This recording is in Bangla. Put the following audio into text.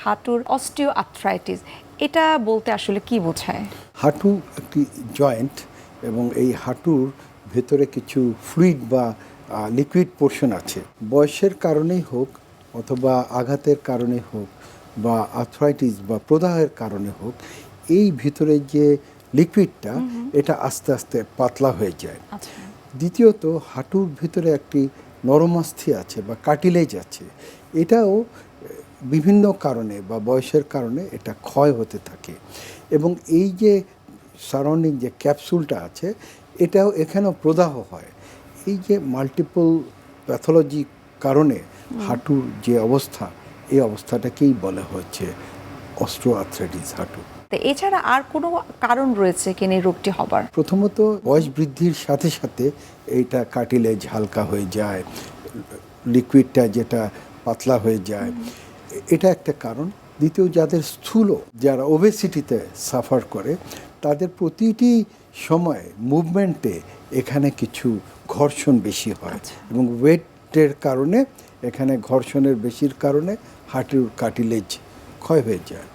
হাঁটুর অস্টিও আর্থ্রাইটিস, এটা বলতে আসলে কি বোঝায়? হাঁটু একটি জয়েন্ট এবং এই হাঁটুর ভেতরে কিছু ফ্লুইড বা লিকুইড পোর্শন আছে। বয়সের কারণেই হোক অথবা আঘাতের কারণে হোক বা আর্থ্রাইটিস বা প্রদাহের কারণে হোক, এই ভিতরে যে লিকুইডটা এটা আস্তে আস্তে পাতলা হয়ে যায়। আচ্ছা। দ্বিতীয়ত, হাঁটুর ভিতরে একটি নরমাস্থি আছে বা কার্টিলেজ আছে, এটাও বিভিন্ন কারণে বা বয়সের কারণে এটা ক্ষয় হতে থাকে। এবং এই যে সারাউন্ডিং যে ক্যাপসুলটা আছে, এটাও এখানেও প্রদাহ হয়। এই যে মাল্টিপল প্যাথোলজি কারণে হাঁটুর যে অবস্থা, এই অবস্থাটাকেই বলা হচ্ছে অস্টিওআর্থ্রাইটিস হাঁটু। তো এছাড়া আর কোনো কারণ রয়েছে কিনা এই রোগটি হবার? প্রথমত, বয়স বৃদ্ধির সাথে সাথে এইটা কার্টিলেজ হালকা হয়ে যায়, লিকুইডটা যেটা পাতলা হয়ে যায়, এটা একটা কারণ। দ্বিতীয়, যাদের স্থূল, যারা ওবেসিটিতে সাফার করে, তাদের প্রতিটি সময় মুভমেন্টে এখানে কিছু ঘর্ষণ বেশি হয় এবং ওয়েটের কারণে এখানে ঘর্ষণের বেশির কারণে হাঁটুর কার্টিলেজ ক্ষয় হয়ে যায়।